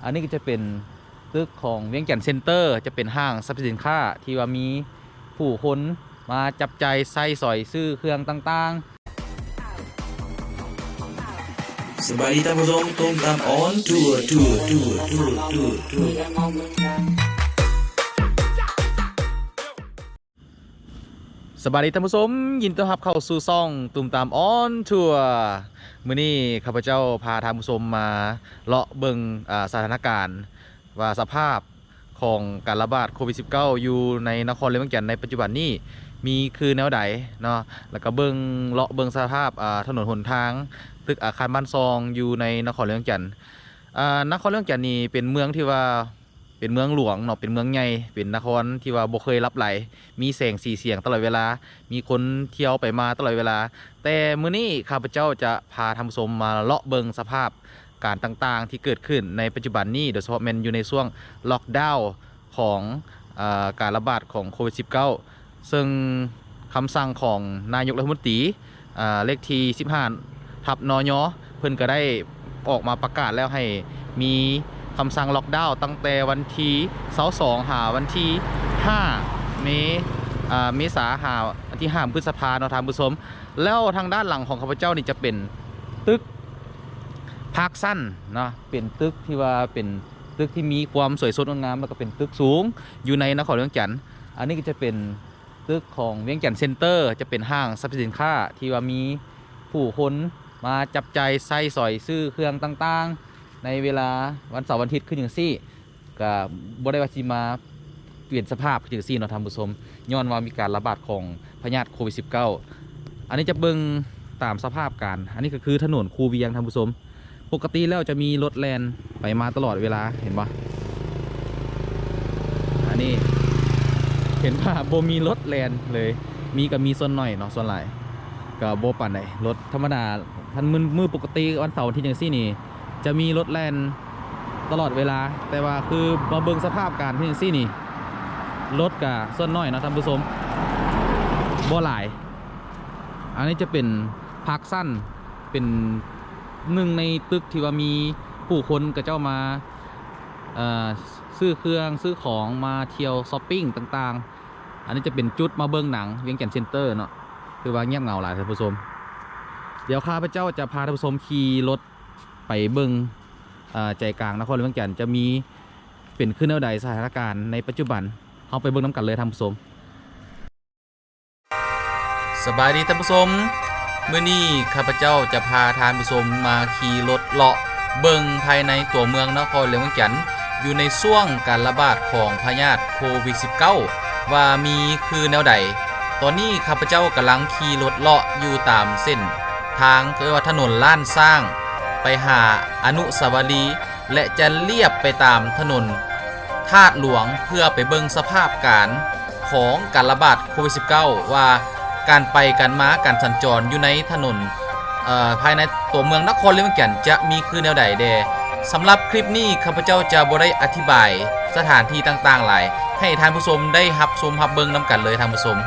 อันนี้ก็จะเป็นตึกของเวียงจันทร์เซ็นเตอร์จะเป็นห้างสรรพสินค้าที่ว่ามีผู้คนมาจับใจายใส่สอยซื้อเครื่องต่างสบายดีท่านผู้ชมตุ้มตามออนทัวร์ๆสบายดีท่านผู้ชมยินดีต้อนรับเข้าสู่ซ่องตุ่มตามออนทัวร์มื้อนี้ข้าพเจ้าพาท่านผู้ชมมาเลาะเบิ่งสถานการณ์ว่าสภาพของการระบาดโควิด -19 อยู่ในนครหลวงเวียงจันทร์ในปัจจุบันนี้มีคือแนวใดเนาะแล้วก็เบิ่งเลาะเบิ่งสภาพถนนหนทางตึกอาคารบ้านซองอยู่ในนครหลวงเวียงจันทร์นครหลวงเวียงจันทร์นี่เป็นเมืองที่ว่าเป็นเมืองหลวงเนาะเป็นเมืองใหญ่เป็นนครที่ว่าบ่เคยรับไหลมีแสงสีเสียงตลอดเวลามีคนเที่ยวไปมาตลอดเวลาแต่มื้อนี้ข้าพเจ้าจะพาท่านผู้ชมมาเลาะเบิ่งสภาพการต่างๆที่เกิดขึ้นในปัจจุบันนี้โดยเฉพาะแมนอยู่ในช่วงล็อกดาวน์ของการระบาดของโควิด -19 ซึ่งคำสั่งของนายกรัฐมนตรีเลขที่15 ทับนยเพิ่นก็ได้ออกมาประกาศแล้วให้มีคำสั่งล็อกดาวน์ตั้งแต่วันที่22หาวันที่5เมษาหาวันที่5พฤษภาคมเนาะท่านผู้ชมแล้วทางด้านหลังของข้าพเจ้านี่จะเป็นตึกภาคสั้นเนาะเป็นตึกที่ว่าเป็นตึกที่มีความสวยสดงดงามแล้วก็เป็นตึกสูงอยู่ในนครหลวงเวียงจันทร์อันนี้ก็จะเป็นตึกของเวียงจันทร์เซ็นเตอร์จะเป็นห้างสรรพสินค้าที่ว่ามีผู้คนมาจับใจายใส่สอยซื้อเครื่องต่างๆในเวลาวันเสาร์วันอาทิตย์ขึ้นอย่างซี่ก็บ่ได้ว่าสิมาเปลี่ยนสภาพขึ้นอย่างซี่เนาะท่านผู้ชมย้อนว่ามีการระบาดของพยาธิโควิด -19 อันนี้จะเบิ่งตามสภาพการอันนี้ก็คือถนนคูเวียงท่านผู้ชมปกติแล้วจะมีรถแล่นไปมาตลอดเวลาเห็นปะอันนี้เห็นว่าโบมีรถแล่นเลยมีก็มีส่วนหน่อยเนาะส่วนหลายก็โบปั่นไหนรถธรรมดาท่านมือปกติวันเสาร์ที่อย่างซี่นี่จะมีรถแล่นตลอดเวลาแต่ว่าคือมาเบิ่งสภาพการที่อย่างซี่นี่รถกับส่วนน้อยเนาะท่านผู้ชมบ่หลายอันนี้จะเป็นพักสั้นเป็นหนึ่งในตึกที่ว่ามีผู้คนกับเจ้ามาซื้อเครื่องซื้อของมาเที่ยวช้อปปิ้งต่างๆอันนี้จะเป็นจุดมาเบิ่งหนังเวียงจันทร์เซ็นเตอร์เนาะคือว่าเงียบเหงาหลายท่านผู้ชมเดี๋ยวข้าพเจ้าจะพาท่านผู้ชมขี่รถไปเบิ่งใจกลางนครหลวงเวียงจันทร์จะมีเป็นขึ้นแนวใดสถานการณ์ในปัจจุบันเอาไปเบิ่งน้ำกันเลยท่านผู้ชมสบายดีท่านผู้ชมเมื่อนี้ข้าพเจ้าจะพาท่านผู้ชมมาขี่รถเลาะเบิ่งภายในตัวเมืองนครหลวงเวียงจันทร์อยู่ในช่วงการระบาดของพยาธิโควิด -19 ว่ามีคือแนวใดตอนนี้ข้าพเจ้ากำลังขี่รถเลาะอยู่ตามเส้นทางเรียกว่าถนนล้านสร้างไปหาอนุสาวรีย์และจะเลียบไปตามถนนธาตุหลวงเพื่อไปเบิ่งสภาพการของการระบาดโควิด -19 ว่าการไปการมาการสัญจรอยู่ในถนนภายในตัวเมืองนครหลวงเวียงจันทร์จะมีคือแนวใดแดสำหรับคลิปนี้ข้าพเจ้าจะบ่ได้อธิบายสถานที่ต่างๆหลายให้ท่านผู้ชมได้รับชมรับเบิ่งนำกันเลยท่านผู้ชม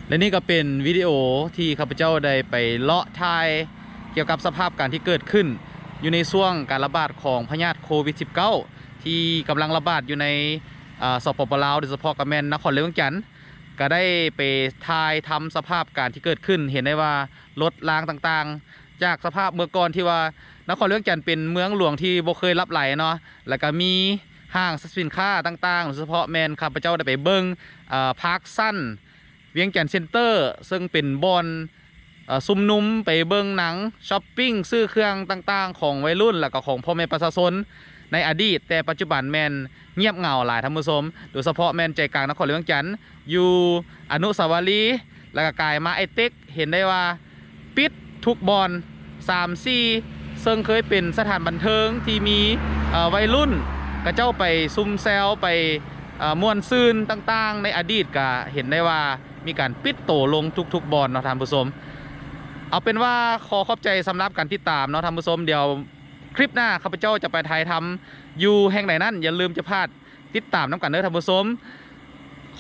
และนี่ก็เป็นวิดีโอที่ข้าพเจ้าได้ไปเลาะทายเกี่ยวกับสภาพการที่เกิดขึ้นอยู่ในช่วงการระบาดของพยาธิโควิด -19 ที่กำลังระบาดอยู่ในสปปลาวโดยเฉพาะกับแม่นนครหลวงเวียงจันทน์ก็ได้ไปทายทำสภาพการที่เกิดขึ้นเห็นได้ว่ารถรางต่างๆจากสภาพเมื่อก่อนที่ว่านครหลวงเวียงจันทน์เป็นเมืองหลวงที่บ่เคยรับไหลเนาะแล้วก็มีห้างสินค้าต่างๆโดยเฉพาะแม่นข้าพเจ้าได้ไปเบิ่งพาร์คซันเวียงจันทน์เซ็นเตอร์ซึ่งเป็นบอนซุ่มนุมไปเบิ่งหนังช้อปปิ้งซื้อเครื่องต่างๆของวัยรุ่นแล้วก็ของพ่อแม่ประชาชนในอดีตแต่ปัจจุบันแมนเงียบเหงาหลายท่านผู้ชมโดยเฉพาะแมนใจกลางนครหลวงเวียงจันทน์อยู่อนุสาวรีย์แล้วก็กลายมาไอเต็กเห็นได้ว่าปิดทุกบอน3-4ซึ่งเคยเป็นสถานบันเทิงที่มีวัยรุ่นก็เจ้าไปซุ่มแซวไปม่วนซื่นต่างๆในอดีตก็เห็นได้ว่ามีการปิดโตลงทุกๆบอนเนาะท่านผู้ชมเอาเป็นว่าขอขอบใจสำหรับการติดตามเนาะท่านผู้ชมเดี๋ยวคลิปหน้าข้าพเจ้าจะไปถ่ายทำอยู่แห่งไหนนั่นอย่าลืมจะพลาดติดตามน้ำกันเด้อท่านผู้ชม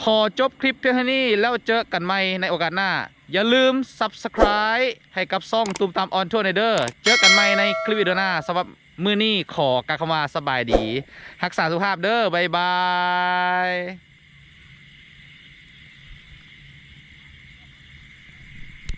ขอจบคลิปเพียงเท่านี้แล้วเจอกันใหม่ในโอกาสหน้าอย่าลืม Subscribe ให้กับซ่องตูมตามออนทัวร์ในเด้อเจอกันใหม่ในคลิปวิดีโอหน้าสำหรับมื้อนี้ขอกล่าวคำว่าสบายดีรักษาสุขภาพเด้อบ๊ายบาย